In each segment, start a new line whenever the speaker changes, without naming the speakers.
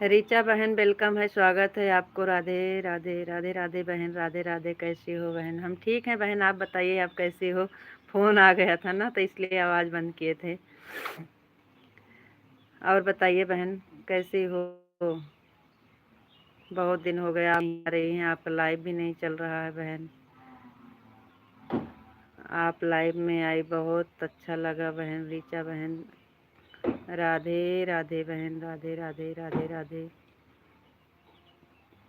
रीचा बहन वेलकम है, स्वागत है आपको। राधे राधे राधे राधे बहन, राधे राधे। कैसी हो बहन? हम ठीक हैं बहन, आप बताइए आप कैसी हो? फ़ोन आ गया था ना तो इसलिए आवाज़ बंद किए थे। और बताइए बहन कैसी हो? बहुत दिन हो गए आप नहीं आ रही हैं, आपका लाइव भी नहीं चल रहा है बहन। आप लाइव में आई, बहुत अच्छा लगा बहन। रीचा बहन राधे राधे बहन, राधे राधे राधे राधे।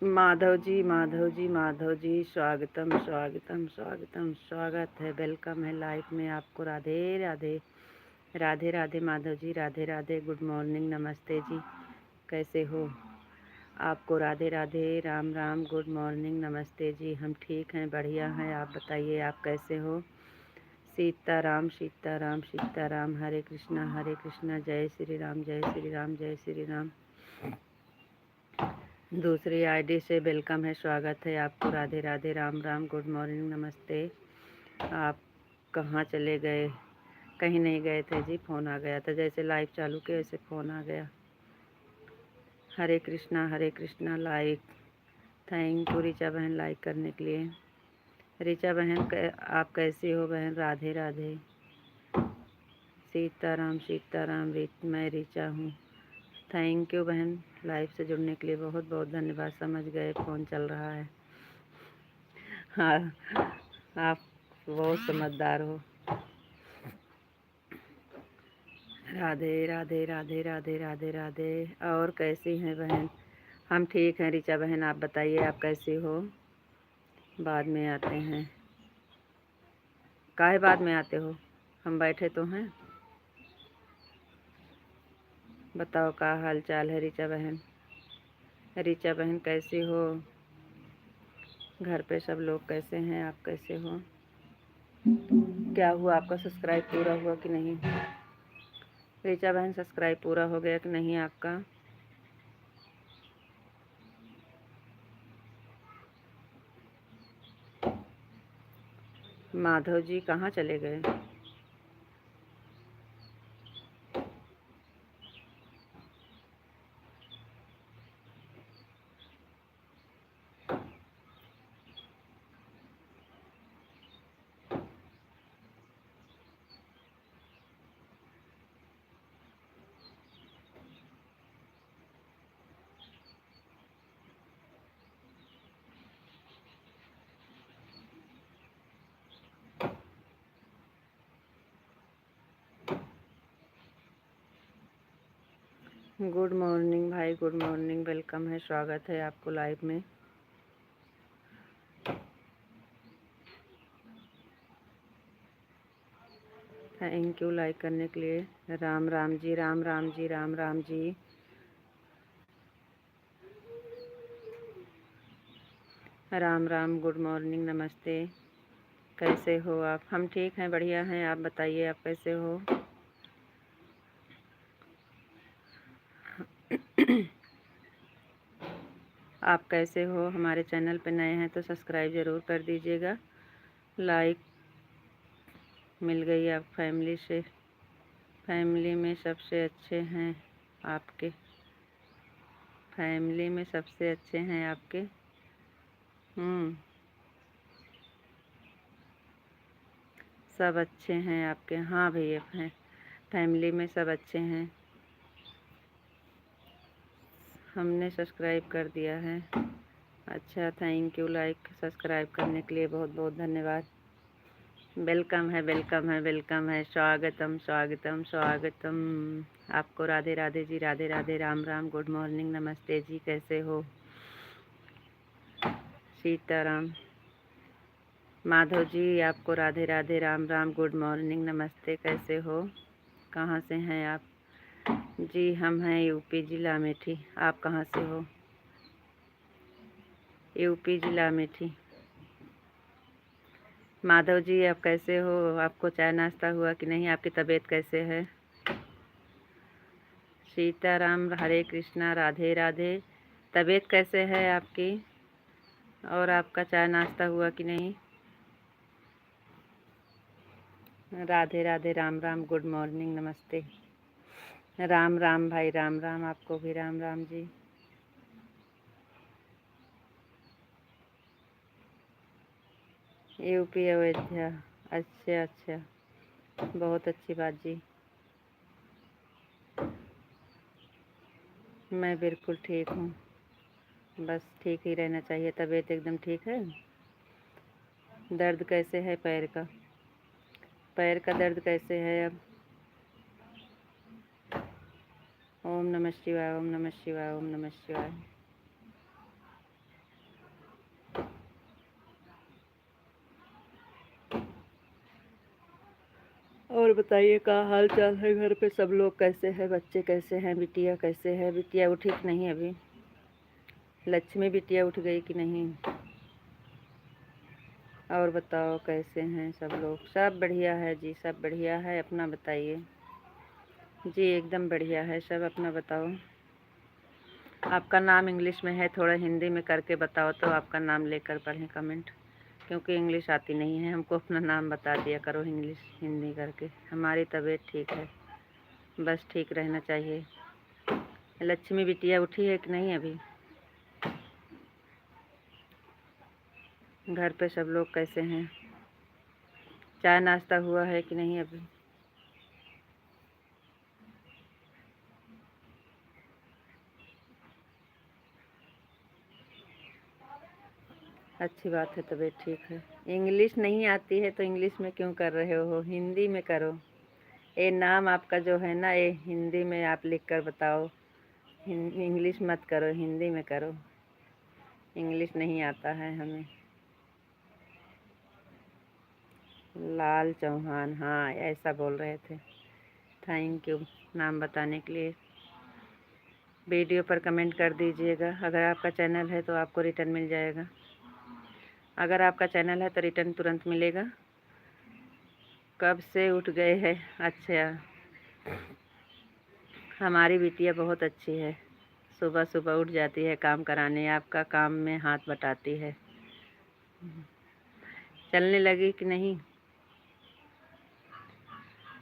माधव जी माधव जी माधव जी, स्वागतम स्वागतम स्वागतम, स्वागत है, वेलकम है लाइफ में आपको। राधे राधे राधे राधे माधव जी, राधे राधे, गुड मॉर्निंग, नमस्ते जी, कैसे हो? आपको राधे राधे, राम राम, गुड मॉर्निंग, नमस्ते जी। हम ठीक हैं, बढ़िया हैं, आप बताइए आप कैसे हो? सीताराम सीताराम सीताराम, हरे कृष्णा, जय श्री राम, जय श्री राम, जय श्री राम। दूसरी आईडी से वेलकम है, स्वागत है आपको। राधे राधे, राम राम, गुड मॉर्निंग, नमस्ते। आप कहाँ चले गए? कहीं नहीं गए थे जी, फ़ोन आ गया था। जैसे लाइव चालू किया वैसे फ़ोन आ गया। Hare Krishna like. Thank you Richa बहन लाइक करने के लिए। रीचा बहन आप कैसी हो बहन? राधे राधे। सीताराम सीताराम, मैं रीचा हूँ। थैंक यू बहन, लाइव से जुड़ने के लिए बहुत बहुत धन्यवाद। समझ गए फ़ोन चल रहा है। हाँ, आप बहुत समझदार हो। राधे राधे राधे राधे राधे राधे। और कैसी हैं बहन? हम ठीक हैं रीचा बहन, आप बताइए आप कैसी हो? बाद में आते हैं। काहे बाद में आते हो? हम बैठे तो हैं। बताओ क्या हाल चाल है रीचा बहन? रीचा बहन कैसी हो? घर पे सब लोग कैसे हैं? आप कैसे हो? क्या हुआ, आपका सब्सक्राइब पूरा हुआ कि नहीं? रीचा बहन सब्सक्राइब पूरा हो गया कि नहीं आपका? माधव जी कहाँ चले गए? गुड मॉर्निंग भाई, गुड मॉर्निंग, वेलकम है, स्वागत है आपको लाइव में। थैंक यू लाइक करने के लिए। राम राम जी, राम राम जी, राम राम जी। राम राम, गुड मॉर्निंग, नमस्ते, कैसे हो आप? हम ठीक हैं, बढ़िया हैं, आप बताइए आप कैसे हो? आप कैसे हो? हमारे चैनल पे नए हैं तो सब्सक्राइब ज़रूर कर दीजिएगा। लाइक मिल गई आप फैमिली से। फैमिली में सबसे अच्छे हैं आपके। फैमिली में सबसे अच्छे हैं आपके। सब अच्छे हैं आपके। हाँ भैया, फैमिली में सब अच्छे हैं। हमने सब्सक्राइब कर दिया है। अच्छा, थैंक यू लाइक सब्सक्राइब करने के लिए बहुत बहुत धन्यवाद। वेलकम है, वेलकम है, वेलकम है, स्वागतम स्वागतम स्वागतम। आपको राधे राधे जी, राधे राधे, राम राम, गुड मॉर्निंग, नमस्ते जी, कैसे हो? सीताराम। माधव जी आपको राधे राधे, राम राम, गुड मॉर्निंग, नमस्ते, कैसे हो? कहाँ से हैं आप? जी हम हैं यूपी जिला अमेठी। आप कहाँ से हो? यूपी जिला अमेठी। माधव जी आप कैसे हो? आपको चाय नाश्ता हुआ कि नहीं? आपकी तबीयत कैसे है? सीताराम, हरे कृष्णा, राधे राधे। तबीयत कैसे है आपकी? और आपका चाय नाश्ता हुआ कि नहीं? राधे राधे, राम राम, गुड मॉर्निंग, नमस्ते। राम राम भाई, राम राम, आपको भी राम राम जी। यूपी अयोध्या। अच्छा अच्छा, बहुत अच्छी बात जी। मैं बिल्कुल ठीक हूँ, बस ठीक ही रहना चाहिए। तबीयत एकदम ठीक है। दर्द कैसे है पैर का? पैर का दर्द कैसे है अब? ओम नमः शिवाय, ओम नमः शिवाय, ओम नमः शिवाय। और बताइए, क्या हाल चाल है? घर पे सब लोग कैसे हैं? बच्चे कैसे हैं? बिटिया कैसे है? बिटिया उठी कि नहीं अभी? लक्ष्मी बिटिया उठ गई कि नहीं? और बताओ कैसे हैं सब लोग? सब बढ़िया है जी, सब बढ़िया है। अपना बताइए जी। एकदम बढ़िया है सब। अपना बताओ। आपका नाम इंग्लिश में है, थोड़ा हिंदी में करके बताओ तो आपका नाम लेकर पढ़ें कमेंट, क्योंकि इंग्लिश आती नहीं है हमको। अपना नाम बता दिया करो इंग्लिश हिंदी करके। हमारी तबीयत ठीक है, बस ठीक रहना चाहिए। लक्ष्मी बिटिया उठी है कि नहीं अभी? घर पे सब लोग कैसे हैं? चाय नाश्ता हुआ है कि नहीं अभी? अच्छी बात है, तबीयत ठीक है। इंग्लिश नहीं आती है तो इंग्लिश में क्यों कर रहे हो? हिंदी में करो। ये नाम आपका जो है ना, ये हिंदी में आप लिख कर बताओ। इंग्लिश मत करो, हिंदी में करो। इंग्लिश नहीं आता है हमें। लाल चौहान, हाँ ऐसा बोल रहे थे। थैंक यू नाम बताने के लिए। वीडियो पर कमेंट कर दीजिएगा। अगर आपका चैनल है तो आपको रिटर्न मिल जाएगा। अगर आपका चैनल है तो रिटर्न तुरंत मिलेगा। कब से उठ गए हैं? अच्छा, हमारी बिटिया बहुत अच्छी है। सुबह सुबह उठ जाती है काम कराने, आपका काम में हाथ बटाती है। चलने लगी कि नहीं?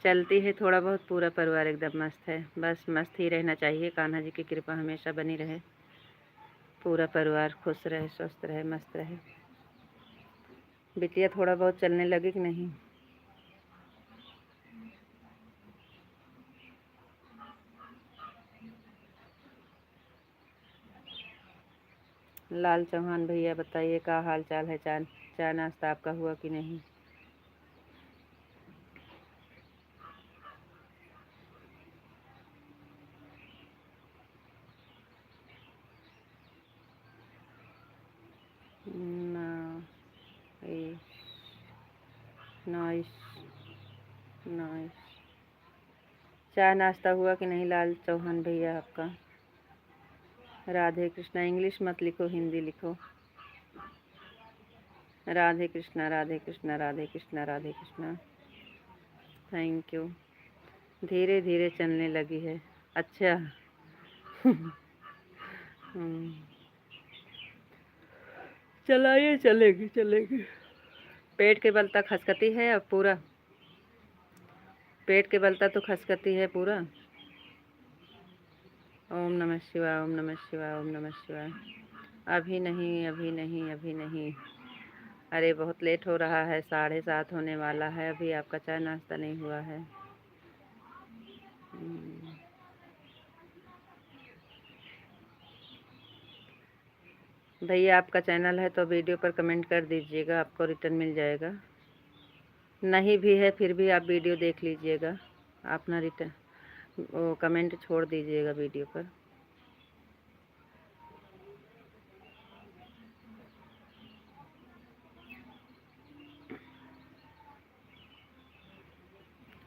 चलती है थोड़ा बहुत। पूरा परिवार एकदम मस्त है। बस मस्त ही रहना चाहिए। कान्हा जी की कृपा हमेशा बनी रहे। पूरा परिवार खुश रहे, स्वस्थ रहे, मस्त रहे। बिटिया थोड़ा बहुत चलने लगी कि नहीं? लाल चौहान भैया बताइए, क्या हाल चाल है? चाय नाश्ता आपका हुआ कि नहीं? Nice nice. चाय नाश्ता हुआ कि नहीं लाल चौहान भैया आपका? राधे कृष्णा। इंग्लिश मत लिखो, हिंदी लिखो। राधे कृष्णा, राधे कृष्णा, राधे कृष्णा, राधे कृष्णा। Thank you. धीरे धीरे चलने लगी है। अच्छा। हम्म, चलाइए, चलेगी चलेगी। पेट के बल तक खसकती है अब पूरा? पेट के बल तक तो खसकती है पूरा। ओम नमः शिवाय, ओम नमः शिवाय, ओम नमः शिवाय। अभी नहीं, अभी नहीं, अभी नहीं। अरे बहुत लेट हो रहा है, 7:30 होने वाला है। अभी आपका चाय नाश्ता नहीं हुआ है। भैया आपका चैनल है तो वीडियो पर कमेंट कर दीजिएगा, आपको रिटर्न मिल जाएगा। नहीं भी है फिर भी आप वीडियो देख लीजिएगा। अपना रिटर्न वो कमेंट छोड़ दीजिएगा वीडियो पर।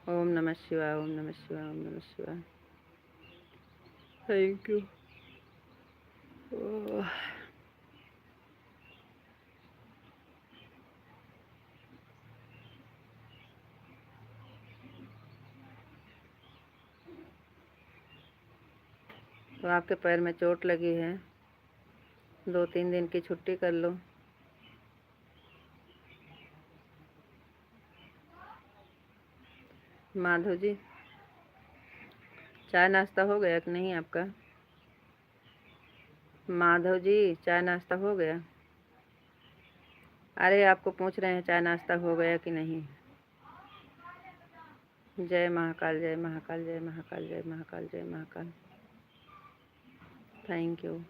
ओम नमः शिवाय, ओम नमः शिवाय, ओम नमः शिवाय। Thank you. तो आपके पैर में चोट लगी है, 2-3 दिन की छुट्टी कर लो। माधव जी, चाय नाश्ता हो गया कि नहीं आपका? माधव जी, चाय नाश्ता हो गया? अरे आपको पूछ रहे हैं चाय नाश्ता हो गया कि नहीं। जय महाकाल, जय महाकाल, जय महाकाल, जय महाकाल, जय महाकाल। Thank you.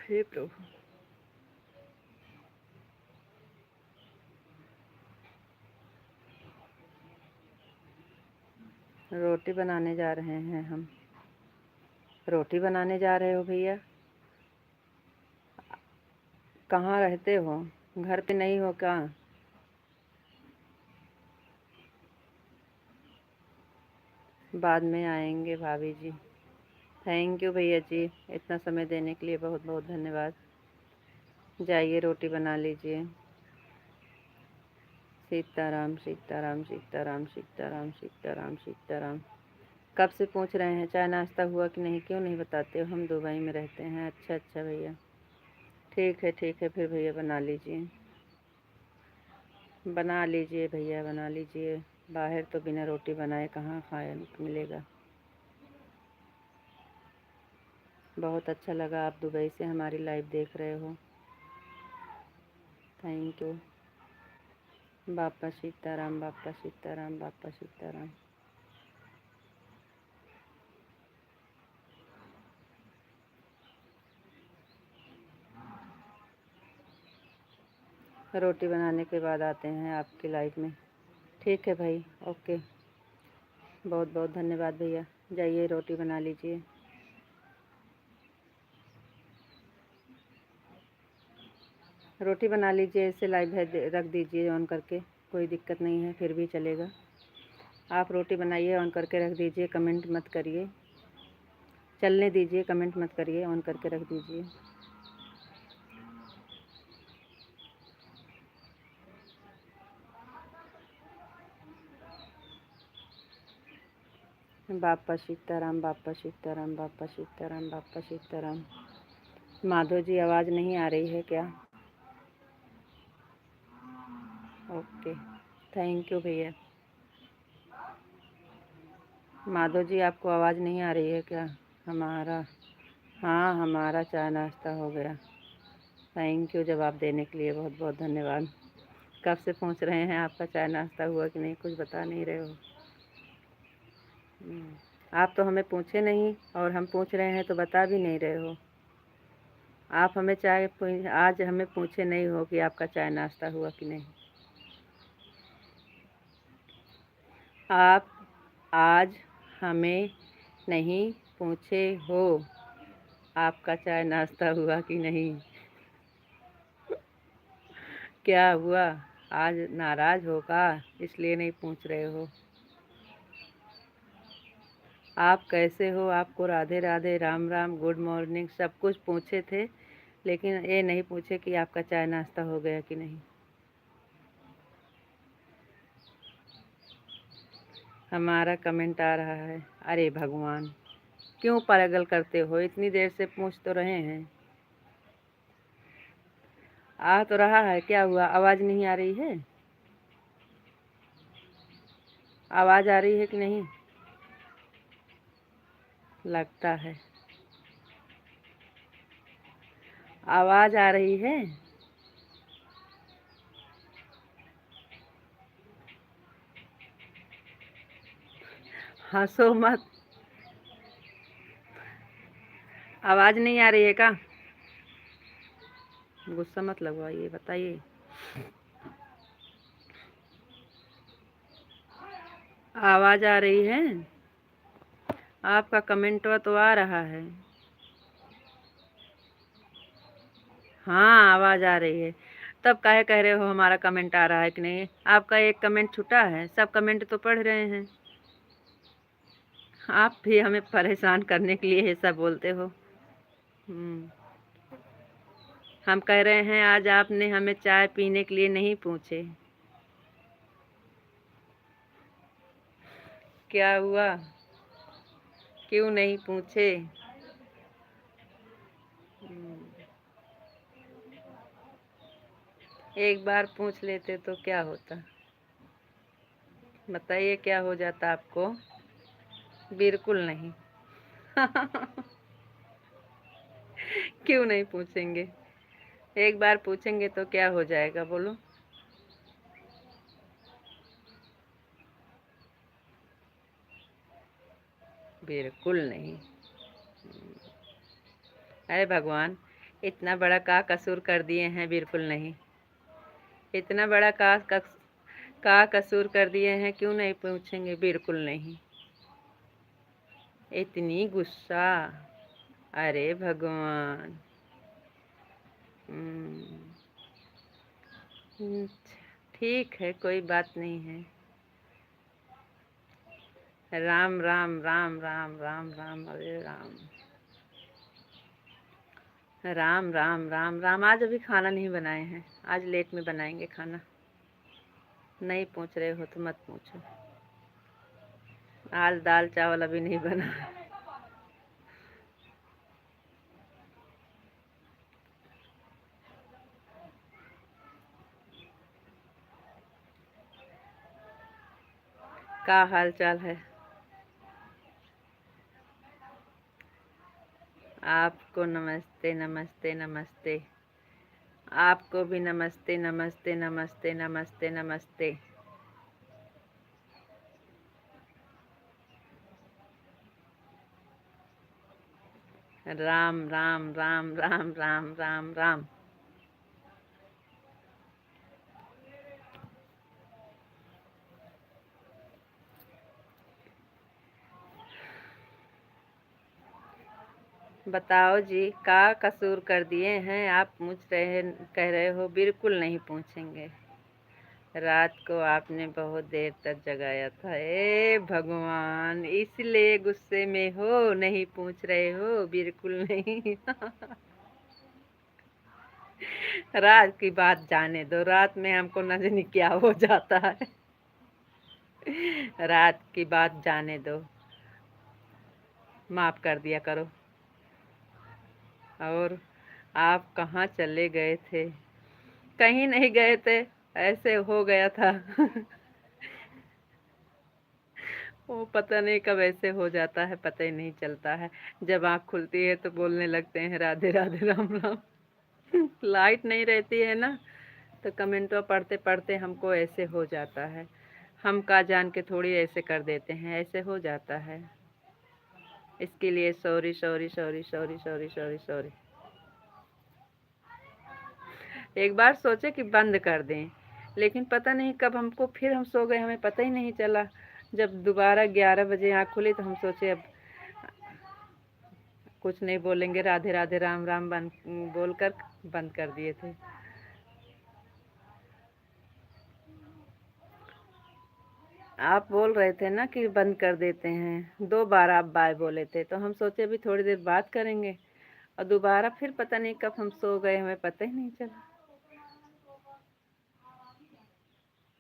हे प्रभु। रोटी बनाने जा रहे हैं हम। रोटी बनाने जा रहे हो भैया? कहाँ रहते हो? घर पे नहीं हो क्या? बाद में आएंगे भाभी जी। थैंक यू भैया जी, इतना समय देने के लिए बहुत बहुत धन्यवाद। जाइए रोटी बना लीजिए। सीताराम सीताराम सीताराम सीताराम सीताराम सीताराम। कब से पूछ रहे हैं चाय नाश्ता हुआ कि नहीं, क्यों नहीं बताते हो? हम दुबई में रहते हैं। अच्छा अच्छा भैया, ठीक है फिर भैया बना लीजिए। बना लीजिए भैया, बना लीजिए। बाहर तो बिना रोटी बनाए कहाँ खाए मिलेगा। बहुत अच्छा लगा आप दुबई से हमारी लाइव देख रहे हो। Thank you. बापा सीताराम, बापा सीताराम, बापा सीताराम। रोटी बनाने के बाद आते हैं आपकी लाइफ में। ठीक है भाई, ओके। बहुत बहुत धन्यवाद भैया। जाइए रोटी बना लीजिए। रोटी बना लीजिए, इसे लाइव है रख दीजिए ऑन करके, कोई दिक्कत नहीं है, फिर भी चलेगा। आप रोटी बनाइए, ऑन करके रख दीजिए, कमेंट मत करिए। चलने दीजिए, कमेंट मत करिए, ऑन करके रख दीजिए। बापा सीताराम, बापा सीताराम, बापा सीताराम, बापा सीताराम। माधव जी आवाज़ नहीं आ रही है क्या? ओके, थैंक यू भैया। माधव जी आपको आवाज़ नहीं आ रही है क्या हमारा? हाँ, हमारा चाय नाश्ता हो गया। थैंक यू जवाब देने के लिए, बहुत बहुत धन्यवाद। कब से पूछ रहे हैं आपका चाय नाश्ता हुआ कि नहीं, कुछ बता नहीं रहे हो। आप तो हमें पूछे नहीं, और हम पूछ रहे हैं तो बता भी नहीं रहे हो। आप हमें आज हमें पूछे नहीं हो कि आपका चाय नाश्ता हुआ कि नहीं। आप आज हमें नहीं पूछे हो आपका चाय नाश्ता हुआ कि नहीं। क्या हुआ, आज नाराज़ होगा इसलिए नहीं पूछ रहे हो? आप कैसे हो, आपको राधे राधे, राम राम, गुड मॉर्निंग सब कुछ पूछे थे, लेकिन ये नहीं पूछे कि आपका चाय नाश्ता हो गया कि नहीं। हमारा कमेंट आ रहा है। अरे भगवान, क्यों पागल करते हो? इतनी देर से पूछ तो रहे हैं। आ तो रहा है, क्या हुआ? आवाज़ नहीं आ रही है? आवाज़ आ रही है कि नहीं? लगता है आवाज़ आ रही है। हंसो मत। आवाज़ नहीं आ रही है क्या? गुस्सा मत लगवाइए, बताइए। आवाज़ आ रही है? आपका कमेंट तो आ रहा है। हाँ, आवाज़ आ रही है। तब काहे कह रहे हो हमारा कमेंट आ रहा है कि नहीं? आपका एक कमेंट छूटा है, सब कमेंट तो पढ़ रहे हैं। आप भी हमें परेशान करने के लिए ऐसा बोलते हो। हम कह रहे हैं आज आपने हमें चाय पीने के लिए नहीं पूछे। क्या हुआ, क्यों नहीं पूछे? एक बार पूछ लेते तो क्या होता, बताइए क्या हो जाता आपको? बिल्कुल नहीं। क्यों नहीं पूछेंगे? एक बार पूछेंगे तो क्या हो जाएगा, बोलो? बिल्कुल नहीं। अरे भगवान, इतना बड़ा का कसूर कर दिए हैं, बिल्कुल नहीं। इतना बड़ा का कसूर कर दिए हैं, क्यों नहीं पूछेंगे? बिल्कुल नहीं। इतनी गुस्सा, अरे भगवान। हम्म, ठीक है, कोई बात नहीं है। राम राम राम राम राम राम, अरे राम राम राम राम राम। आज अभी खाना नहीं बनाए हैं, आज लेट में बनाएंगे खाना। नहीं पूछ रहे हो तो मत पूछो। आज दाल चावल अभी नहीं बना। का हाल चाल है? आपको नमस्ते नमस्ते नमस्ते। आपको भी नमस्ते नमस्ते नमस्ते नमस्ते नमस्ते। राम राम राम राम राम राम राम। बताओ जी, का कसूर कर दिए हैं आप? कह रहे हो बिल्कुल नहीं पूछेंगे। रात को आपने बहुत देर तक जगाया था, ए भगवान, इसलिए गुस्से में हो, नहीं पूछ रहे हो? बिल्कुल नहीं। रात की बात जाने दो, रात में हमको न जाने क्या हो जाता है। रात की बात जाने दो, माफ कर दिया करो। और आप कहाँ चले गए थे? कहीं नहीं गए थे, ऐसे हो गया था। वो पता नहीं कब ऐसे हो जाता है, पता ही नहीं चलता है। जब आँख खुलती है तो बोलने लगते हैं राधे राधे राम राम। लाइट नहीं रहती है ना, तो कमेंटों पढ़ते पढ़ते हमको ऐसे हो जाता है। हम का जान के थोड़ी ऐसे कर देते हैं, ऐसे हो जाता है। इसके लिए sorry sorry sorry sorry sorry sorry sorry. एक बार सोचे कि बंद कर दें, लेकिन पता नहीं कब हमको फिर हम सो गए, हमें पता ही नहीं चला। जब दोबारा 11 बजे आँख खुली तो हम सोचे अब कुछ नहीं बोलेंगे, राधे राधे राम राम बंद बोलकर बंद कर दिए थे। आप बोल रहे थे ना कि बंद कर देते हैं, 2 बार आप बाय बोले थे, तो हम सोचे अभी थोड़ी देर बात करेंगे, और दोबारा फिर पता नहीं कब हम सो गए, हमें पता ही नहीं चला।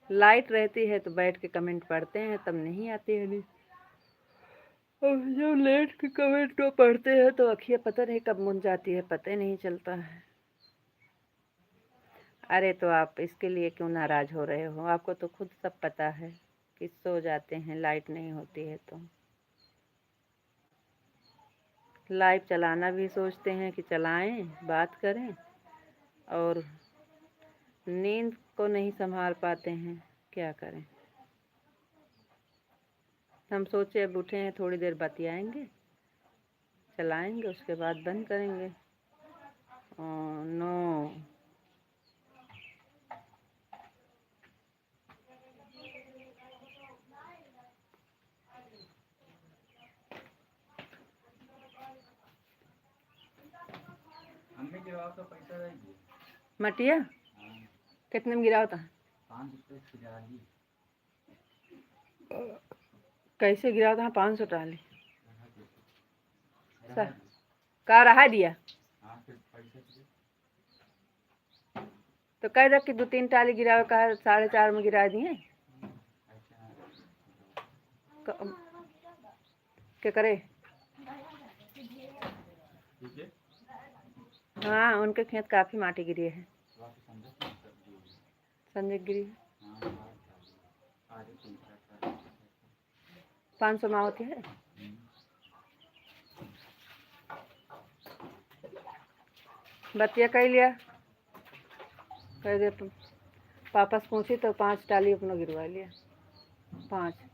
लाइट रहती है तो बैठ के कमेंट पढ़ते हैं, तब नहीं आती है नहीं। और जब लेट के कमेंट तो पढ़ते हैं तो अखियाँ पता नहीं कब मुन जाती है, पता ही नहीं चलता है। अरे तो आप इसके लिए क्यों नाराज हो रहे हो? आपको तो खुद सब पता है कि सो जाते हैं लाइट नहीं होती है तो। लाइव चलाना भी सोचते हैं कि चलाएं, बात करें, और नींद को नहीं संभाल पाते हैं, क्या करें? हम सोचे अब उठे हैं, थोड़ी देर बतियाएंगे, चलाएंगे, उसके बाद बंद करेंगे। नो। मटिया कितने में गिरा होता? कैसे गिरा होता? 500 टाली का रहा दिया तो कह दो कि 2-3 टाली गिरा का 4.5 में गिरा दिए। क्या करे? हाँ, उनके खेत काफी माटी गिरी है। संजय गिरी 500 में होती है। बतिया कह लिया, कह दे पापा से पूछी तो 5 टाली अपना गिरवा लिया। 5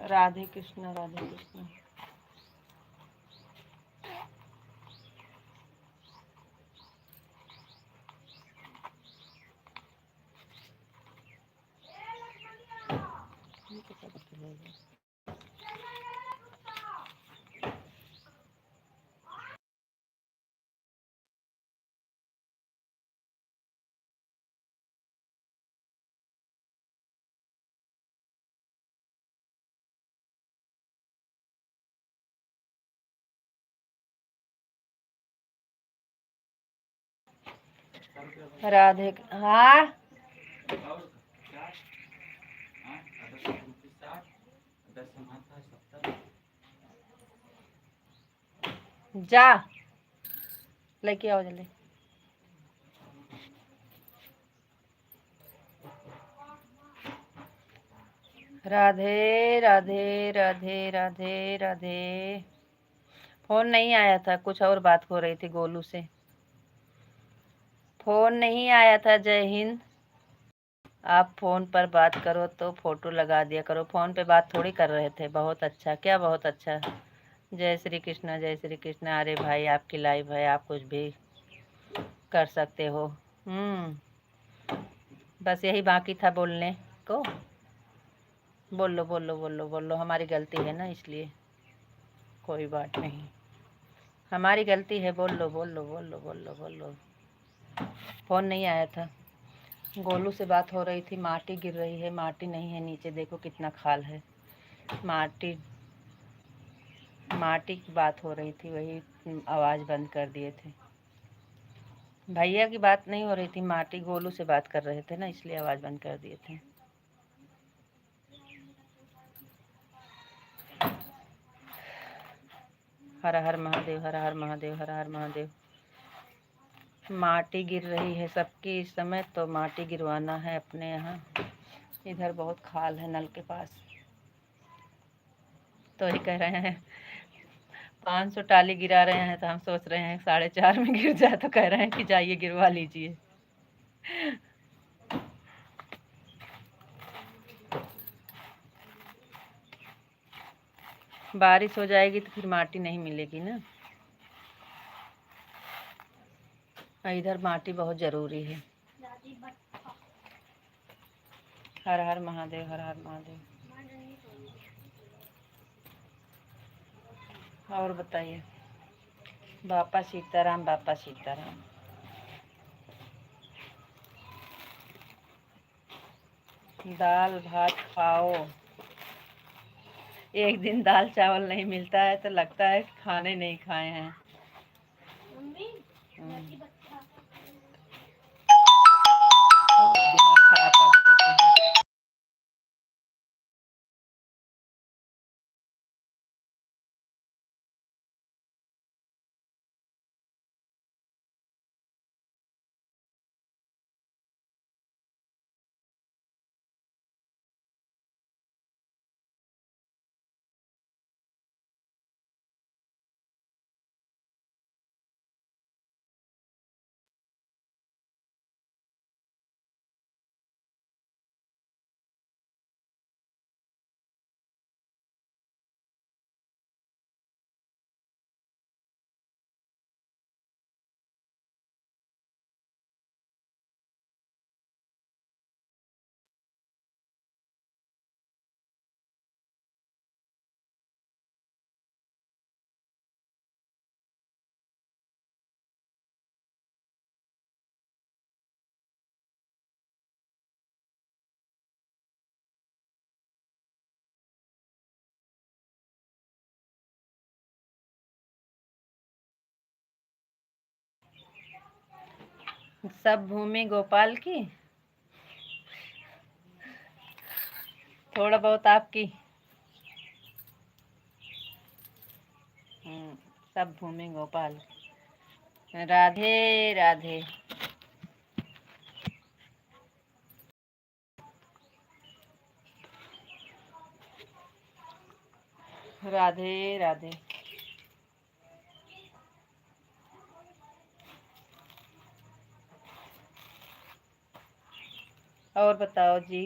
राधे कृष्ण राधे कृष्ण। राधे हाँ जा लेके आओ जल्दी। राधे राधे राधे राधे राधे। फोन नहीं आया था, कुछ और बात हो रही थी गोलू से। फोन नहीं आया था। जय हिंद। आप फोन पर बात करो तो फोटो लगा दिया करो, फोन पे बात थोड़ी कर रहे थे। बहुत अच्छा, क्या बहुत अच्छा। जय श्री कृष्ण जय श्री कृष्ण। अरे भाई आपकी लाइव है, आप कुछ भी कर सकते हो। बस यही बाकी था बोलने को। बोलो बोलो बोलो बोलो, हमारी गलती है ना, इसलिए कोई बात नहीं, हमारी गलती है। बोलो बोलो बोलो बोलो बोलो। फोन नहीं आया था, गोलू से बात हो रही थी। माटी गिर रही है, माटी नहीं है नीचे, देखो कितना खाल है। माटी माटी की बात हो रही थी, वही आवाज़ बंद कर दिए थे। भैया की बात नहीं हो रही थी, माटी गोलू से बात कर रहे थे ना, इसलिए आवाज़ बंद कर दिए थे। हर हर महादेव हर हर महादेव हर हर महादेव। माटी गिर रही है सबकी इस समय, तो माटी गिरवाना है अपने यहाँ। इधर बहुत खाल है नल के पास, तो ही कह रहे हैं 500 टाली गिरा रहे हैं, तो हम सोच रहे हैं 4.5 में गिर जाए, तो कह रहे हैं कि जाइए गिरवा लीजिए। बारिश हो जाएगी तो फिर माटी नहीं मिलेगी ना। इधर माटी बहुत ज़रूरी है। हर हर महादेव हर हर महादेव। और बताइए। बापा सीताराम बापा सीताराम। दाल भात खाओ। एक दिन दाल चावल नहीं मिलता है तो लगता है खाने नहीं खाए हैं। दिमाग खराब कर देते हैं। सब भूमि गोपाल की, थोड़ा बहुत आपकी। सब भूमि गोपाल। राधे राधे। राधे राधे। और बताओ जी,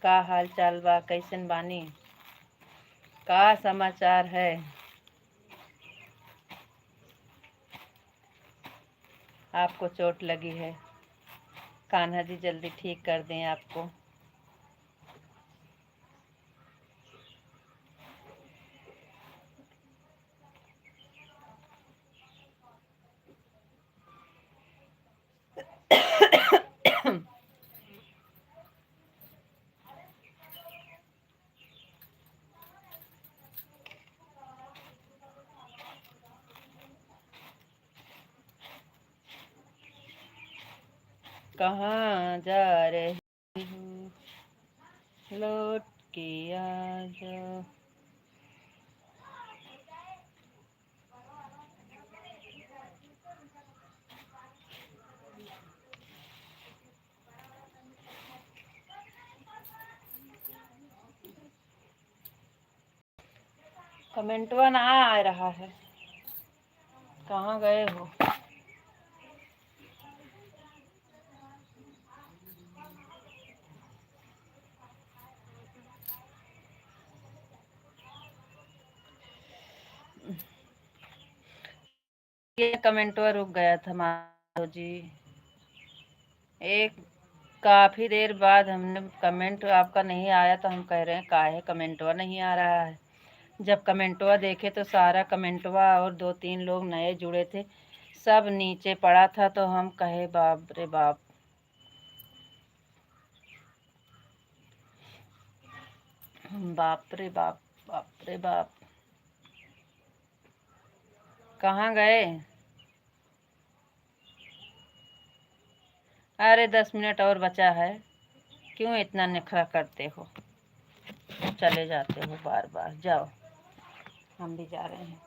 का हाल चाल बा, कैसन बानी? क्या समाचार है? आपको चोट लगी है? कान्हा जी जल्दी ठीक कर दें आपको। कहाँ जा रही हूँ, लौट के आ जाओ। कमेंटवा ना आ रहा है, कहाँ गए हो? ये कमेंटवा रुक गया था माधव जी। एक काफ़ी देर बाद हमने कमेंट आपका नहीं आया तो हम कह रहे हैं काहे कमेंटवा नहीं आ रहा है। जब कमेंटवा देखे तो सारा कमेंटवा और 2-3 लोग नए जुड़े थे, सब नीचे पड़ा था, तो हम कहे बाप रे बाप। बाप रे बाप, बाप रे बाप। कहाँ गए? अरे 10 मिनट और बचा है, क्यों इतना नखरा करते हो? चले जाते हो बार बार, जाओ हम भी जा रहे हैं।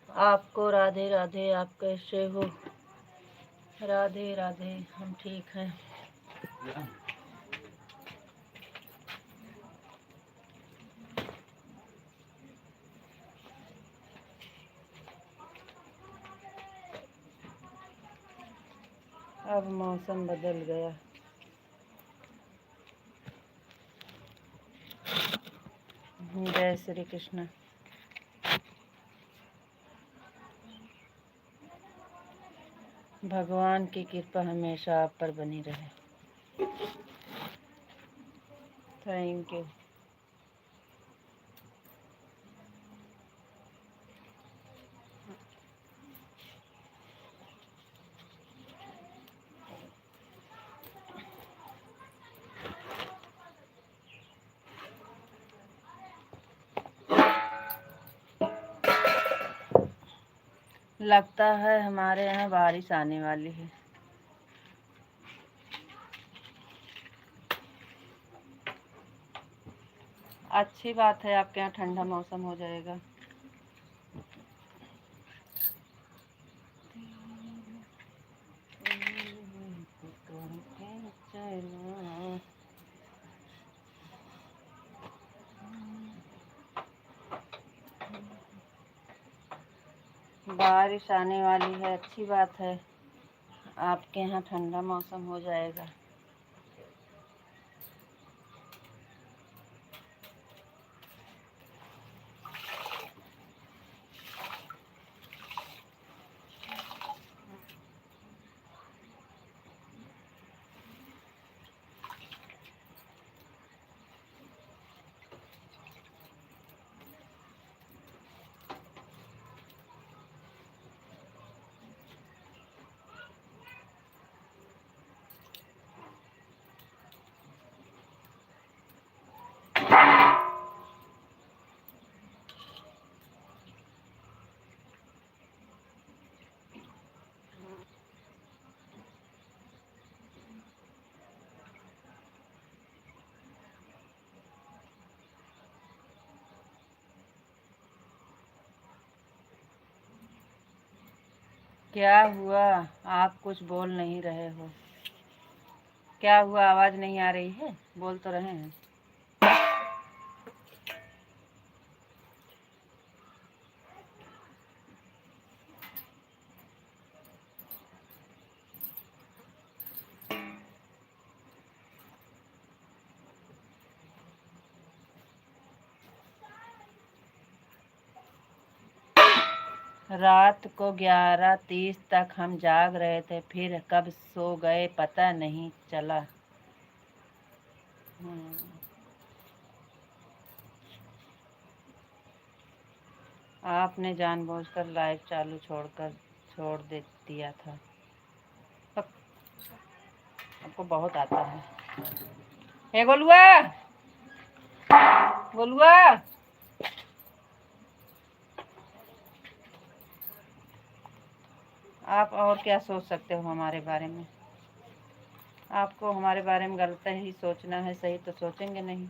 आपको राधे राधे। आप कैसे हो? राधे राधे, हम ठीक हैं। अब मौसम बदल गया। जय श्री कृष्ण। भगवान की कृपा हमेशा आप पर बनी रहे। Thank you. लगता है हमारे यहाँ बारिश आने वाली है। अच्छी बात है, आपके यहाँ ठंडा मौसम हो जाएगा। चलो, बारिश आने वाली है, अच्छी बात है। आपके यहाँ ठंडा मौसम हो जाएगा। क्या हुआ? आप कुछ बोल नहीं रहे हो? क्या हुआ? आवाज़ नहीं आ रही है? बोल तो रहे हैं। रात को 11:30 तक हम जाग रहे थे, फिर कब सो गए पता नहीं चला। आपने जानबूझकर लाइव चालू छोड़ दे दिया था। आपको बहुत आता है। हे गोलुआ, गोलुआ, आप और क्या सोच सकते हो हमारे बारे में? आपको हमारे बारे में गलत ही सोचना है, सही तो सोचेंगे नहीं।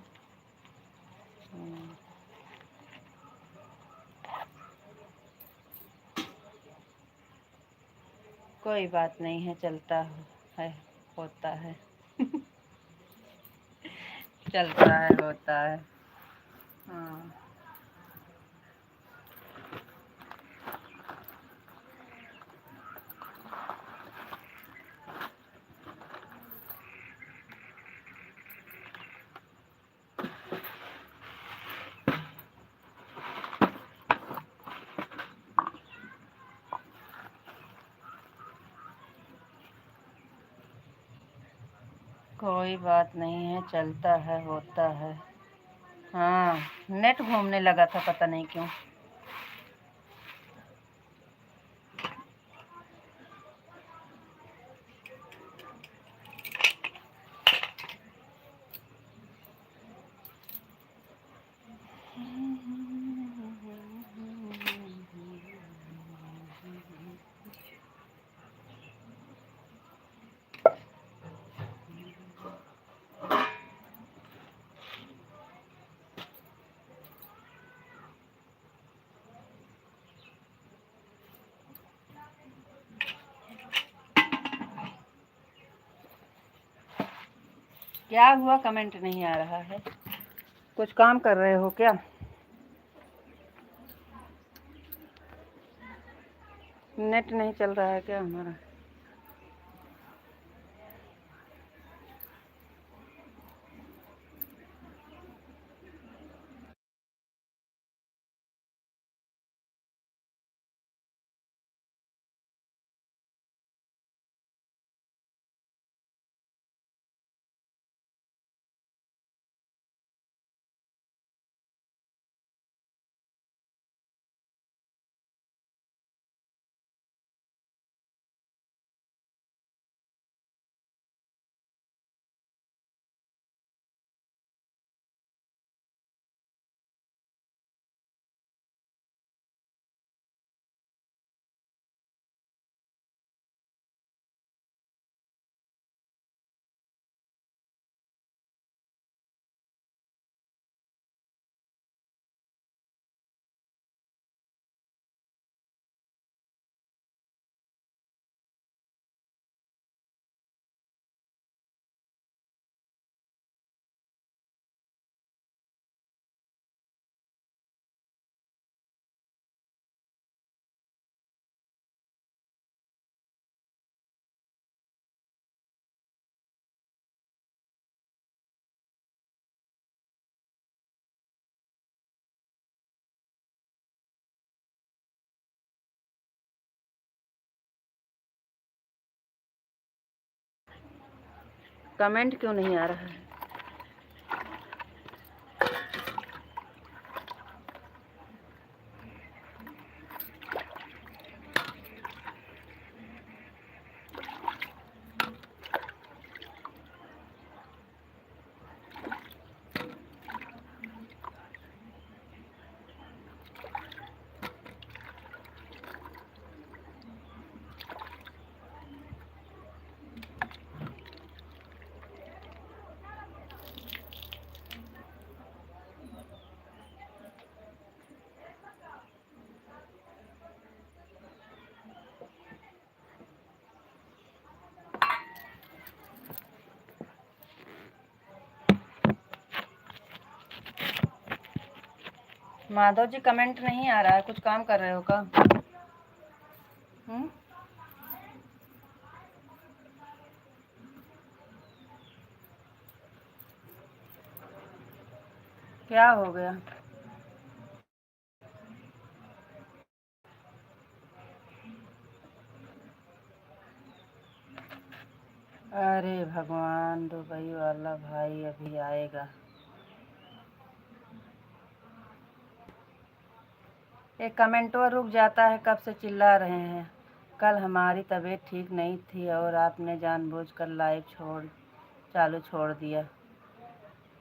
कोई बात नहीं है, चलता है, होता है। चलता है, होता है। हाँ, कोई बात नहीं है, चलता है, होता है। हाँ, नेट घूमने लगा था, पता नहीं क्यों। क्या हुआ? कमेंट नहीं आ रहा है। कुछ काम कर रहे हो क्या? नेट नहीं चल रहा है क्या हमारा? कमेंट क्यों नहीं आ रहा है? माधव जी कमेंट नहीं आ रहा है, कुछ काम कर रहे हो क्या? क्या हो गया? अरे भगवान, दुबई वाला भाई अभी आएगा। एक कमेंटो रुक जाता है, कब से चिल्ला रहे हैं। कल हमारी तबीयत ठीक नहीं थी और आपने जानबूझकर लाइव चालू छोड़ दिया।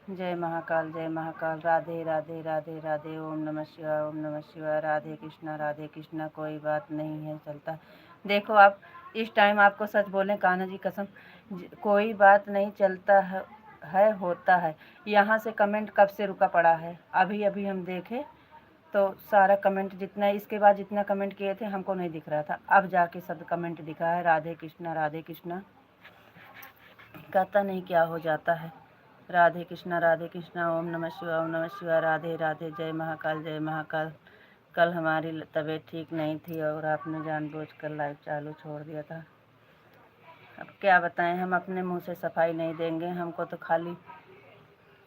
जय महाकाल, जय महाकाल। राधे राधे राधे राधे। ओम नमः शिवाय, ओम नमः शिवाय। राधे कृष्णा, राधे कृष्णा। कोई बात नहीं है, चलता। देखो आप इस टाइम आपको सच बोलें कान्हा जी कसम, कोई बात नहीं, चलता है होता है। यहाँ से कमेंट कब से रुका पड़ा है, अभी अभी हम देखे तो सारा कमेंट जितना इसके बाद जितना कमेंट किए थे हमको नहीं दिख रहा था, अब जाके सब कमेंट दिखा है। राधे कृष्णा, राधे कृष्णा। कहता नहीं क्या हो जाता है। राधे कृष्णा, राधे कृष्णा। ओम नमः शिवाय, ओम नमः शिवाय। राधे राधे। जय महाकाल, जय महाकाल। कल हमारी तबीयत ठीक नहीं थी और आपने जानबूझकर लाइव चालू छोड़ दिया था। अब क्या बताएं, हम अपने मुंह से सफाई नहीं देंगे, हमको तो खाली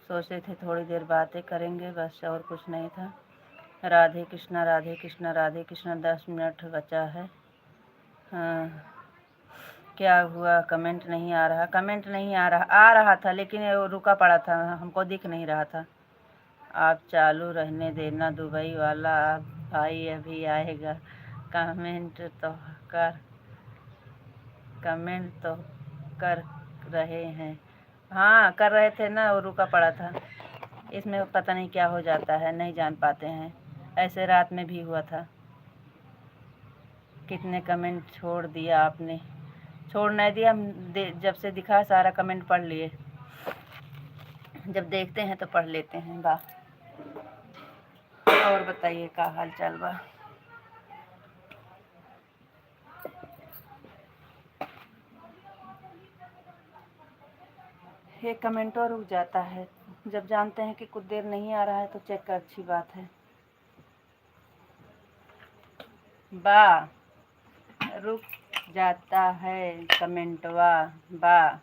सोचे थे थोड़ी देर बातें करेंगे बस, और कुछ नहीं था। राधे कृष्णा, राधे कृष्णा, राधे कृष्णा। 10 मिनट बचा है। हाँ, क्या हुआ? कमेंट नहीं आ रहा, कमेंट नहीं आ रहा था लेकिन वो रुका पड़ा था, हमको दिख नहीं रहा था। आप चालू रहने देना, दुबई वाला आप भाई अभी आएगा। कमेंट तो कर कमेंट तो कर रहे हैं। हाँ कर रहे थे ना, वो रुका पड़ा था। इसमें पता नहीं क्या हो जाता है, नहीं जान पाते हैं। ऐसे रात में भी हुआ था। कितने कमेंट छोड़ दिया आपने? छोड़ नहीं दिया, जब से दिखा सारा कमेंट पढ़ लिए। जब देखते हैं तो पढ़ लेते हैं। वाह। और बताइए क्या हाल चाल बा? ये कमेंट और रुक जाता है, जब जानते हैं कि कुछ देर नहीं आ रहा है तो चेक कर, अच्छी बात है। बा रुक जाता है कमेंटवा बा।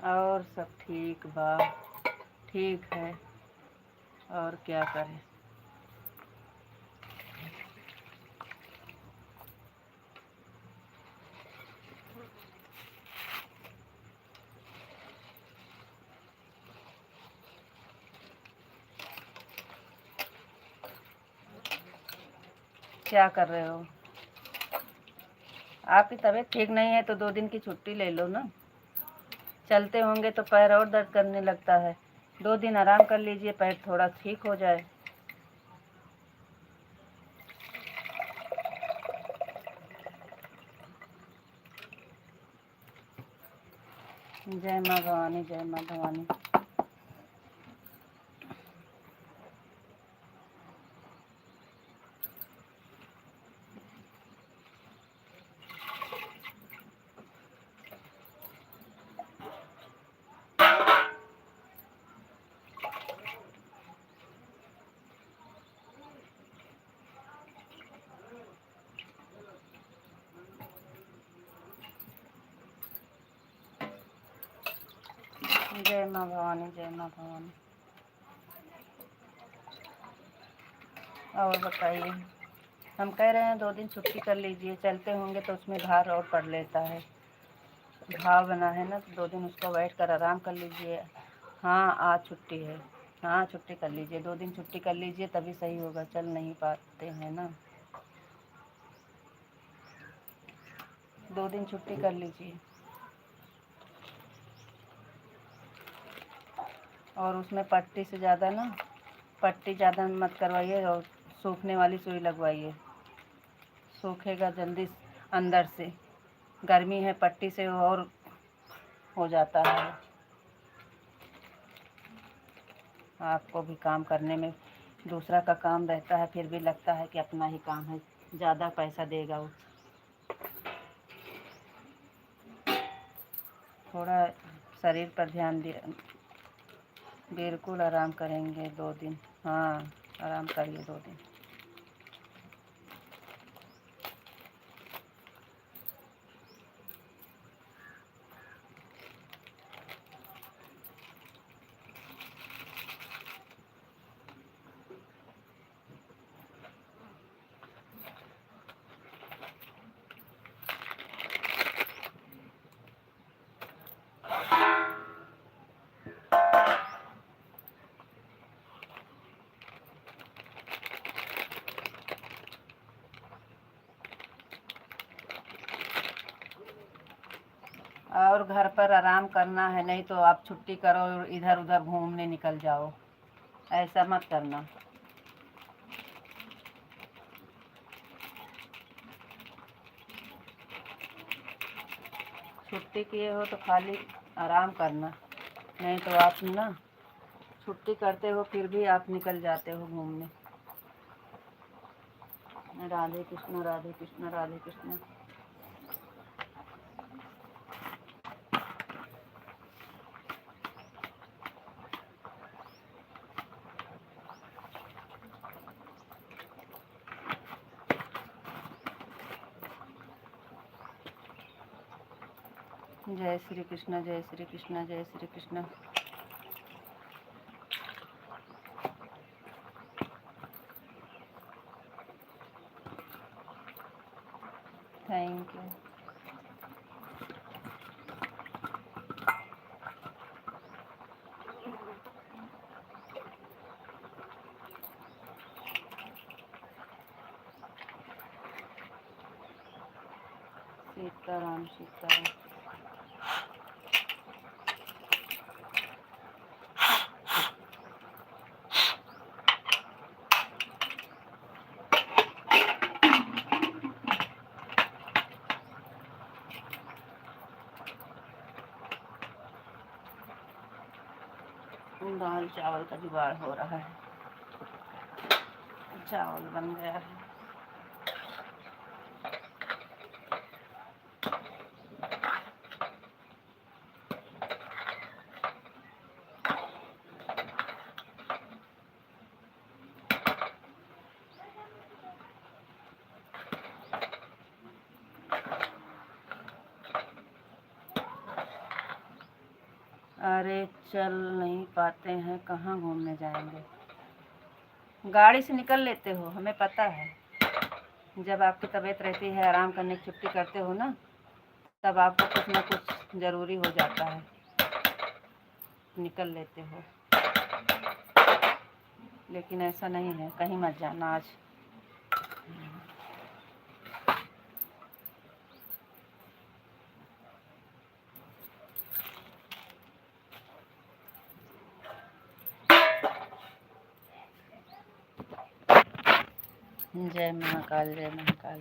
और सब ठीक बा, ठीक है, और क्या करें। क्या कर रहे हो? आपकी तबीयत ठीक नहीं है तो 2 दिन की छुट्टी ले लो ना। चलते होंगे तो पैर और दर्द करने लगता है। 2 दिन आराम कर लीजिए, पैर थोड़ा ठीक हो जाए। जय माँ भवानी, जय माँ भवानी। जय माँ भवानी, जय माँ भवानी। और बताइए, हम कह रहे हैं 2 दिन छुट्टी कर लीजिए, चलते होंगे तो उसमें भार और पड़ लेता है। घाव बना है ना, तो 2 दिन उसको बैठ कर आराम कर लीजिए। हाँ आज छुट्टी है। हाँ छुट्टी कर लीजिए, 2 दिन छुट्टी कर लीजिए, तभी सही होगा। चल नहीं पाते हैं ना, 2 दिन छुट्टी कर लीजिए। और उसमें पट्टी से ज़्यादा ना, पट्टी ज़्यादा मत करवाइए, और सूखने वाली सुई लगवाइए, सूखेगा जल्दी अंदर से। गर्मी है, पट्टी से और हो जाता है। आपको भी काम करने में दूसरा का काम रहता है, फिर भी लगता है कि अपना ही काम है, ज़्यादा पैसा देगा वो। थोड़ा शरीर पर ध्यान दिए। बिल्कुल आराम करेंगे 2 दिन। हाँ आराम करिए 2 दिन। और घर पर आराम करना है, नहीं तो आप छुट्टी करो और इधर उधर घूमने निकल जाओ। ऐसा मत करना। छुट्टी किए हो तो खाली आराम करना, नहीं तो आप ना छुट्टी करते हो फिर भी आप निकल जाते हो घूमने। राधे कृष्ण राधे कृष्ण राधे कृष्ण। जय श्री कृष्ण जय श्री कृष्ण जय श्री कृष्ण। Thank you. सीताराम सीताराम। दाल चावल का जुगाड़ हो रहा है, चावल बन गया है। अरे चल नहीं पाते हैं, कहाँ घूमने जाएंगे। गाड़ी से निकल लेते हो, हमें पता है। जब आपकी तबीयत रहती है, आराम करने की छुट्टी करते हो ना, तब आपको कुछ ना कुछ ज़रूरी हो जाता है, निकल लेते हो। लेकिन ऐसा नहीं है, कहीं मत जाना आज। जय महाकाल जय महाकाल।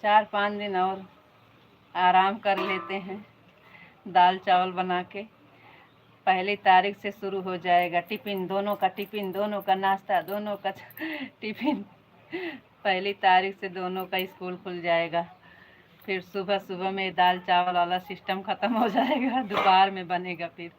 चार 5 दिन और आराम कर लेते हैं, दाल चावल बना के। 1 तारीख से शुरू हो जाएगा टिफ़िन, दोनों का नाश्ता, दोनों का टिफ़िन। 1 तारीख से दोनों का स्कूल खुल जाएगा। फिर सुबह सुबह में दाल चावल वाला सिस्टम ख़त्म हो जाएगा, दोपहर में बनेगा फिर।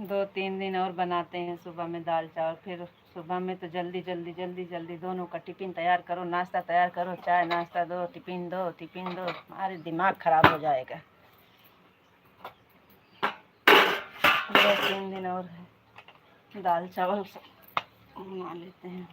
2-3 दिन और बनाते हैं सुबह में दाल चावल। फिर सुबह में तो जल्दी जल्दी जल्दी जल्दी दोनों का टिफ़िन तैयार करो, नाश्ता तैयार करो, चाय नाश्ता दो, टिफ़िन दो, टिफ़िन दो, हमारे दिमाग ख़राब हो जाएगा। 2-3 दिन और है, दाल चावल बना लेते हैं।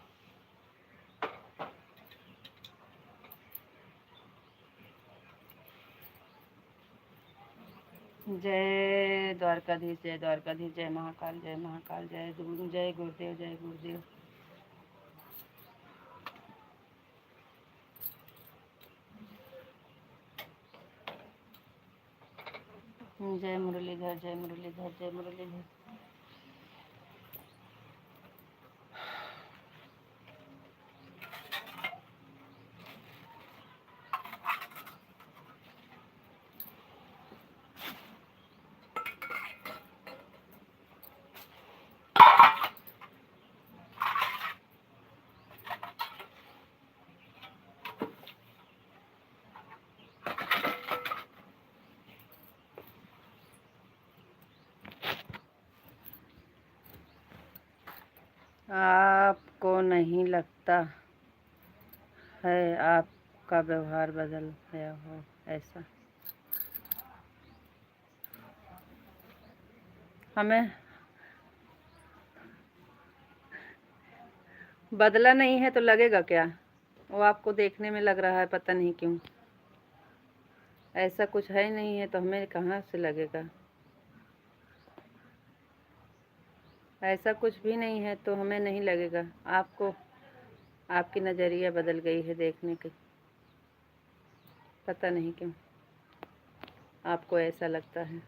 जय द्वारकाधीश, जय द्वारकाधीश, जय महाकाल, जय महाकाल, जय जय गुरुदेव, जय गुरुदेव। जय मुरलीधर, जय मुरलीधर, जय मुरलीधर। आपको नहीं लगता है आपका व्यवहार बदल गया हो ऐसा? हमें बदला नहीं है तो लगेगा क्या? वो आपको देखने में लग रहा है, पता नहीं क्यों। ऐसा कुछ है नहीं है तो हमें कहाँ से लगेगा? ऐसा कुछ भी नहीं है तो हमें नहीं लगेगा। आपको आपकी नज़रिया बदल गई है देखने की, पता नहीं क्यों आपको ऐसा लगता है।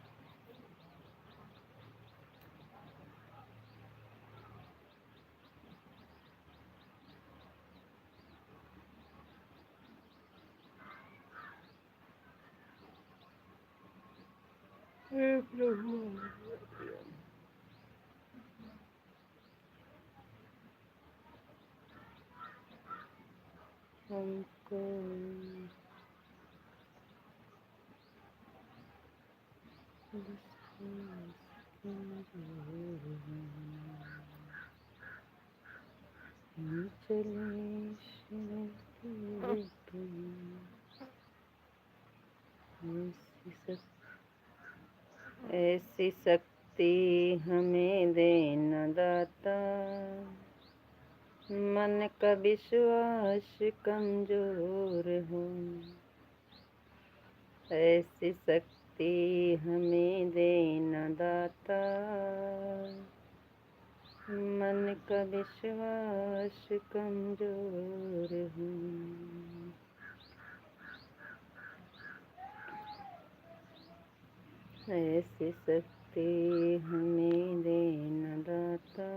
हे प्रभु, हमको ऐसी शक्ति हमें देना दाता, मन का विश्वास कमजोर हो। ऐसी शक्ति हमें देना दाता, मन का विश्वास कमजोर हो। ऐसी शक्ति हमें देना दाता,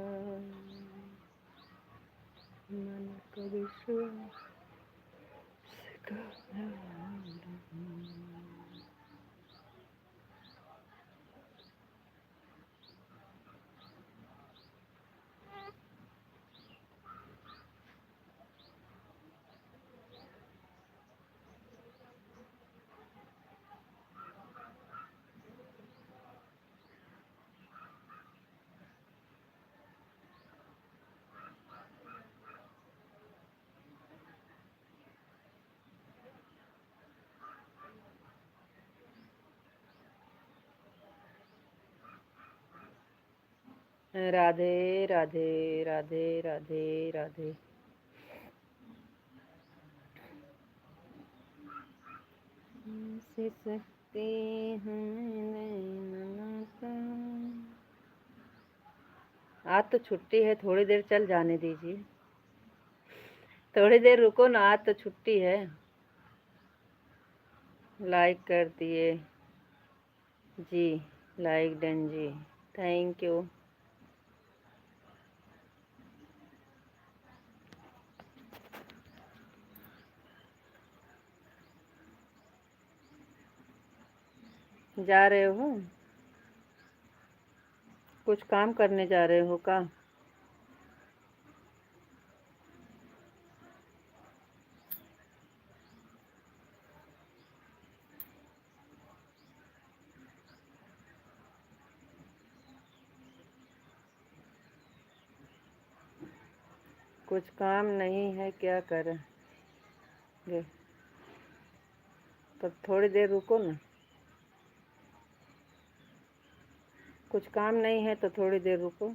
मन का विश्वास कमजोर हो। राधे राधे राधे राधे राधे। शक्ति आज तो छुट्टी है, थोड़ी देर चल जाने दीजिए, थोड़ी देर रुको ना, आज तो छुट्टी है। लाइक कर दिए जी, लाइक डन जी, थैंक यू। जा रहे हो? कुछ काम करने जा रहे हो का? कुछ काम नहीं है, क्या करेंगे? तो थोड़ी देर रुको ना। कुछ काम नहीं है तो थोड़ी देर रुको।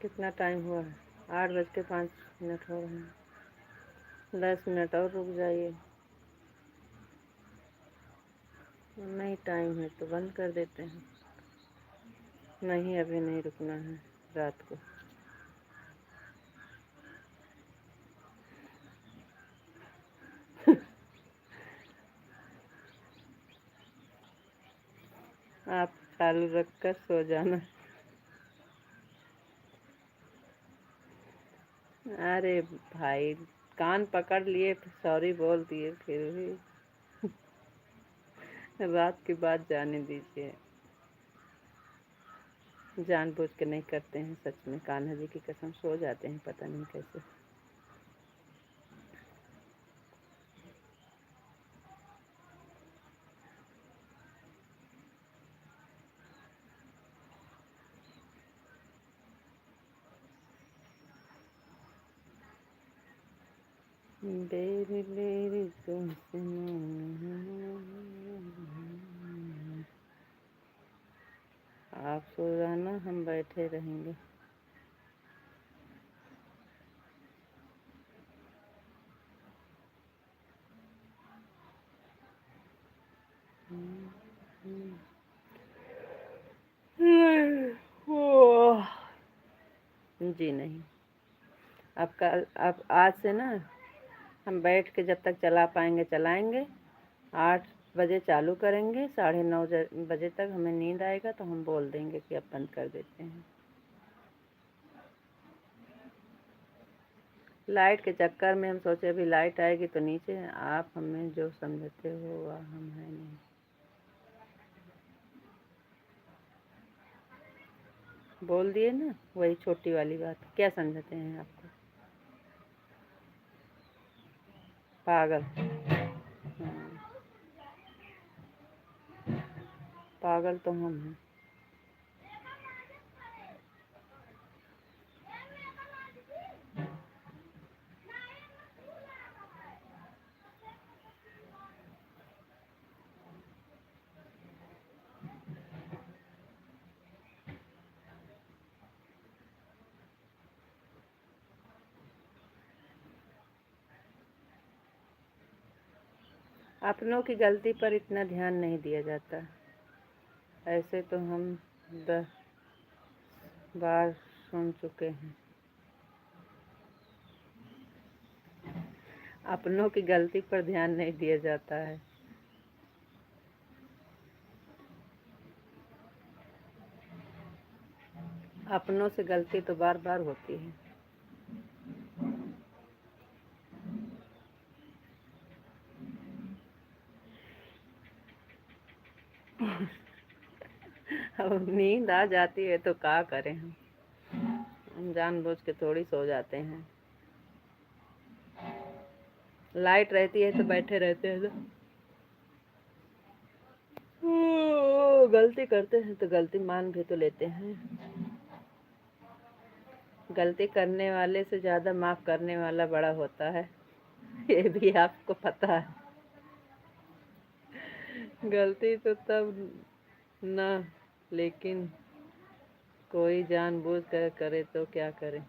कितना टाइम हुआ है? 8:05 हो रहे हैं। 10 मिनट और रुक जाइए। नहीं टाइम है तो बंद कर देते हैं। नहीं, अभी नहीं रुकना है रात को। आप चालू रख कर सो जाना। अरे भाई, कान पकड़ लिए, सॉरी बोल दिए, फिर भी रात की बात जाने दीजिए। जानबूझ के नहीं करते हैं, सच में कान्हा जी की कसम सो जाते हैं, पता नहीं कैसे। बेरी बेरी तुमसे आप सो जाना, हम बैठे रहेंगे। जी नहीं, अब कल, अब आज से ना हम बैठ के जब तक चला पाएंगे चलाएंगे। 8 बजे चालू करेंगे, 9:30 बजे तक हमें नींद आएगा तो हम बोल देंगे कि अब बंद कर देते हैं। लाइट के चक्कर में हम सोचे अभी लाइट आएगी तो नीचे, आप हमें जो समझते हो वह हम है नहीं। बोल दिए ना, वही छोटी वाली बात, क्या समझते हैं आपको? पागल। हाँ, पागल तो हम हैं। अपनों की गलती पर इतना ध्यान नहीं दिया जाता। ऐसे तो हम 10 बार सुन चुके हैं। अपनों की गलती पर ध्यान नहीं दिया जाता है। अपनों से गलती तो बार बार होती है। अब नींद आ जाती है तो क्या करें हम जानबूझ के थोड़ी सो जाते हैं। लाइट रहती है तो बैठे रहते हैं ना। गलती करते हैं तो गलती मान भी तो लेते हैं। गलती करने वाले से ज़्यादा माफ़ करने वाला बड़ा होता है, ये भी आपको पता है। गलती तो तब ना, लेकिन कोई जानबूझ कर करे तो क्या करे।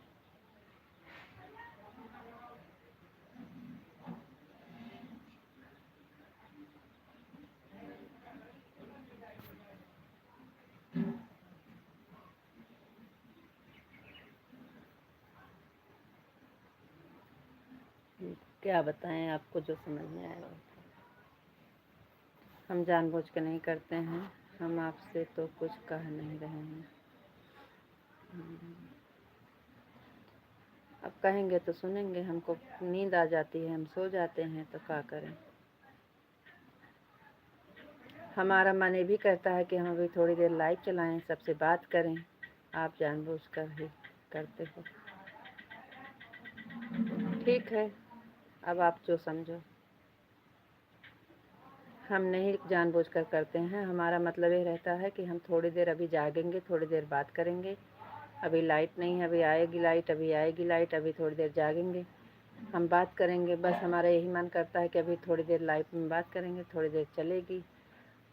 क्या बताएं आपको, जो समझ में आएगा। हम जानबूझ के नहीं करते हैं, हम आपसे तो कुछ कह नहीं रहे हैं। अब कहेंगे तो सुनेंगे, हमको नींद आ जाती है, हम सो जाते हैं, तो क्या करें। हमारा मन ये भी करता है कि हम अभी थोड़ी देर लाइव चलाएं, सबसे बात करें, आप जानबूझ कर ही करते हो। ठीक है, अब आप जो समझो। हम नहीं जानबूझकर करते हैं, हमारा मतलब ये रहता है कि हम थोड़ी देर अभी जागेंगे, थोड़ी देर बात करेंगे। अभी लाइट नहीं है, अभी आएगी लाइट, अभी आएगी लाइट, अभी थोड़ी देर जागेंगे, हम बात करेंगे। बस हमारा यही मन करता है कि अभी थोड़ी देर लाइट में बात करेंगे, थोड़ी देर चलेगी,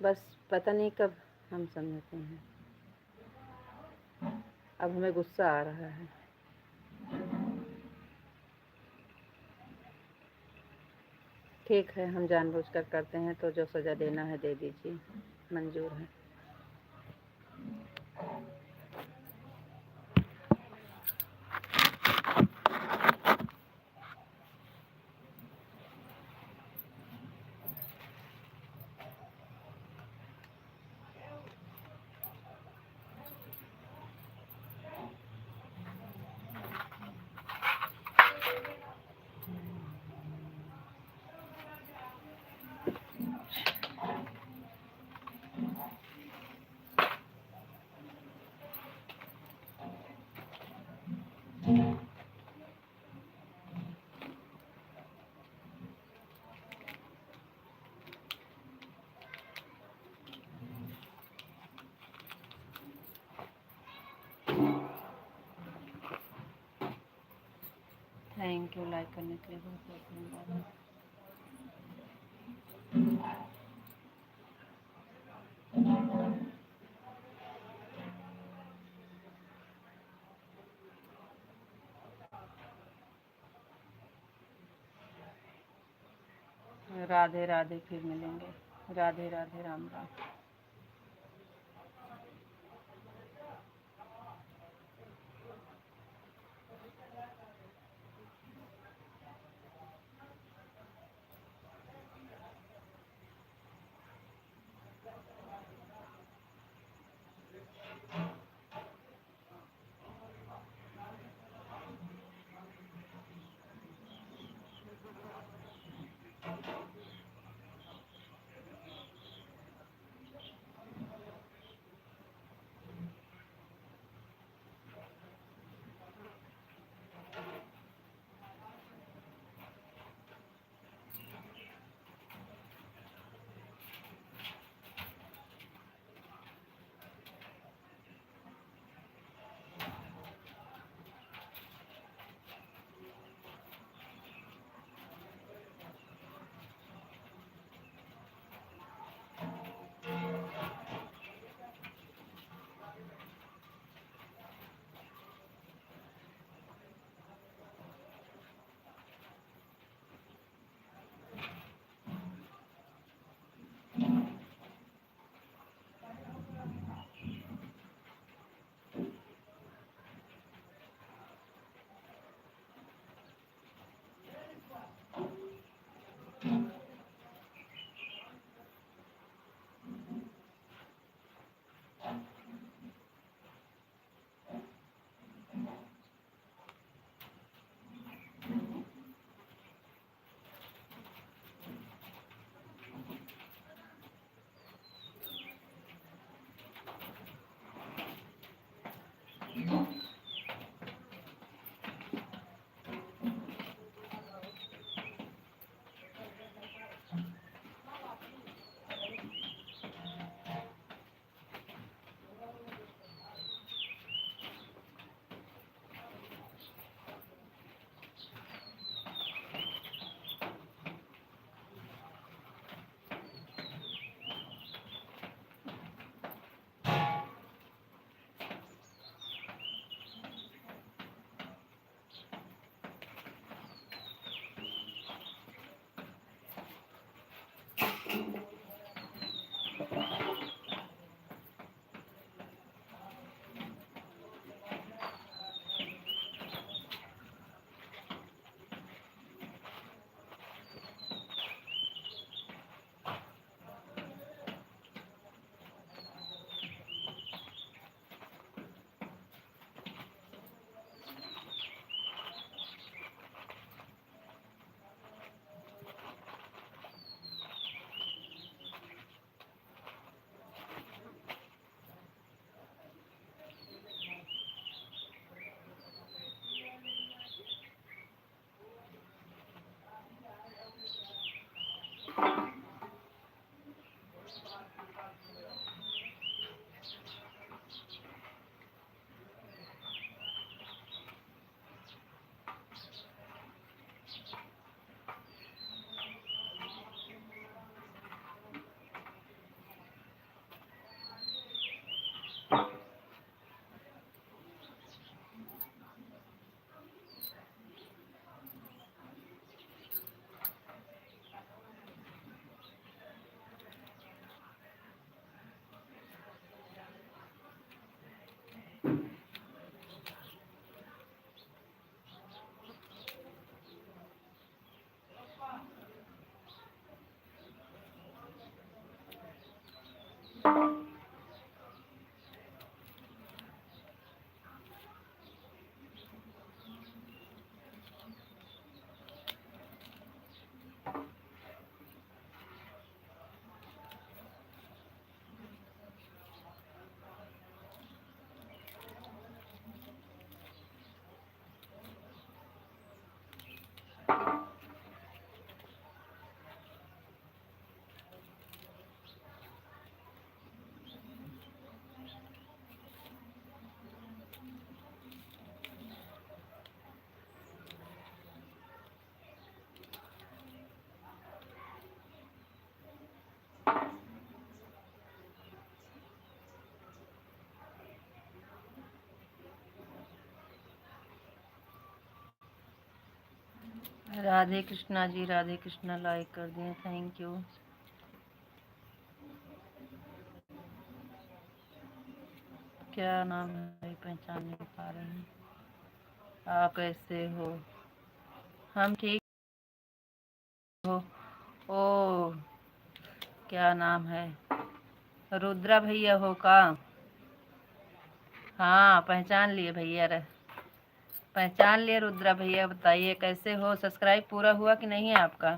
बस पता नहीं कब हम समझते हैं। अब हमें गुस्सा आ रहा है। ठीक है, हम जानबूझकर करते हैं तो जो सज़ा देना है दे दीजिए, मंजूर है। थैंक यू लाइक करने के लिए, बहुत बहुत धन्यवाद। राधे राधे, फिर मिलेंगे। राधे राधे, राम राम। राधे कृष्णा जी, राधे कृष्णा, लाइक कर दिए, थैंक यू। क्या नाम है, पहचान नहीं पा रहे हैं। आप कैसे हो? हम ठीक हो। ओ, क्या नाम है? रुद्रा भैया हो का? हाँ, पहचान लिए भैया रे, पहचान लिए रुद्रा भैया। बताइए कैसे हो? सब्सक्राइब पूरा हुआ कि नहीं आपका?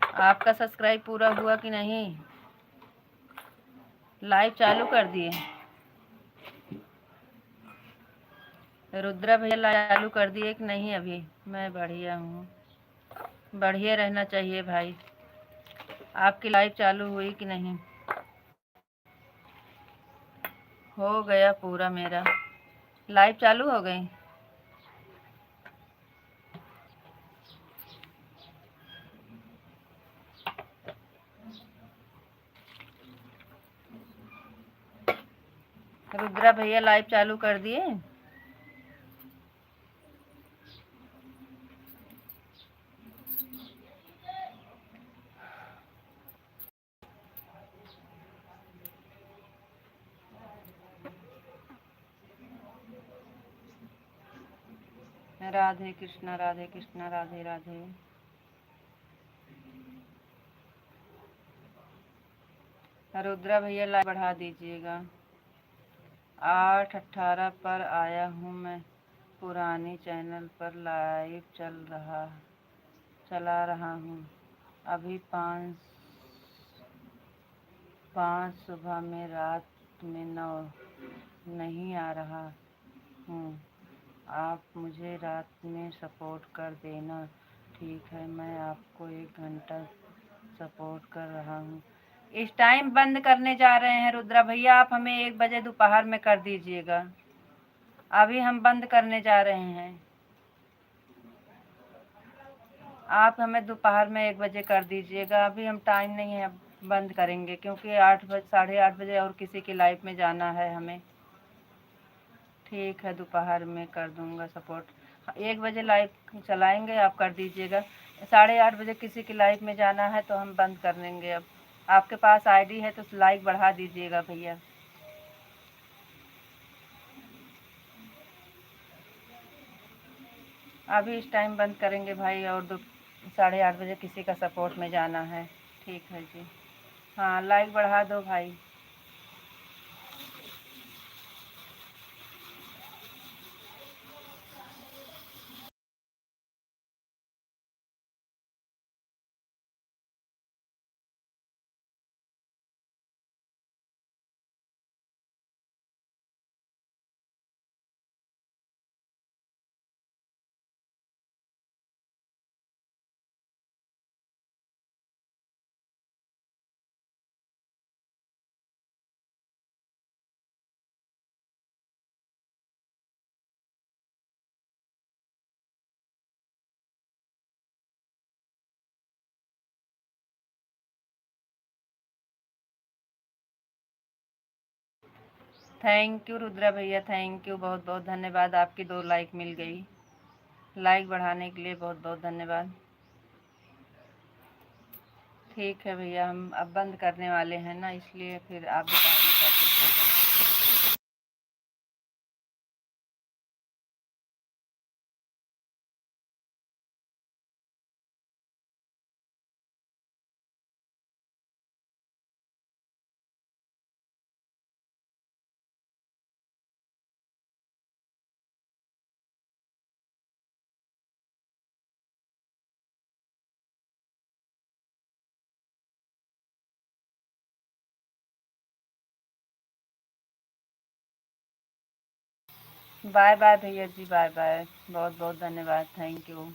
आपका सब्सक्राइब पूरा हुआ कि नहीं? लाइव चालू कर दिए रुद्रा भैया? लाइव चालू कर दिए कि नहीं अभी? मैं बढ़िया हूँ। बढ़िया रहना चाहिए भाई। आपकी लाइव चालू हुई कि नहीं? हो गया पूरा मेरा। लाइव चालू हो गई। रुद्रा भैया लाइव चालू कर दिए। राधे कृष्णा, राधे कृष्णा, राधे राधे। रुद्रा भैया लाइव बढ़ा दीजिएगा। 8:18 पर आया हूँ मैं। पुरानी चैनल पर लाइव चला रहा हूँ। अभी 5 सुबह में, रात में 9 नहीं आ रहा हूँ। आप मुझे रात में सपोर्ट कर देना। ठीक है, मैं आपको 1 घंटा सपोर्ट कर रहा हूँ। इस टाइम बंद करने जा रहे हैं रुद्रा भैया, आप हमें 1 बजे दोपहर में कर दीजिएगा। अभी हम बंद करने जा रहे हैं। आप हमें दोपहर में 1 बजे कर दीजिएगा। अभी हम टाइम नहीं है, बंद करेंगे क्योंकि 8 बजे, 8:30 बजे और किसी की लाइफ में जाना है हमें। ठीक है, दोपहर में कर दूंगा सपोर्ट। 1 बजे लाइव चलाएंगे, आप कर दीजिएगा। 8:30 बजे किसी की लाइफ में जाना है तो हम बंद कर देंगे। अब आपके पास आईडी है तो लाइक बढ़ा दीजिएगा भैया। अभी इस टाइम बंद करेंगे भाई, और 8:30 बजे किसी का सपोर्ट में जाना है। ठीक है जी। हाँ, लाइक बढ़ा दो भाई। थैंक यू रुद्रा भैया, थैंक यू, बहुत बहुत धन्यवाद। आपकी 2 लाइक मिल गई। लाइक बढ़ाने के लिए बहुत बहुत धन्यवाद। ठीक है भैया, हम अब बंद करने वाले हैं ना, इसलिए फिर आप दोपहर में कर दीजिएगा। बाय बाय भैया जी, बाय बाय। बहुत बहुत धन्यवाद, थैंक यू।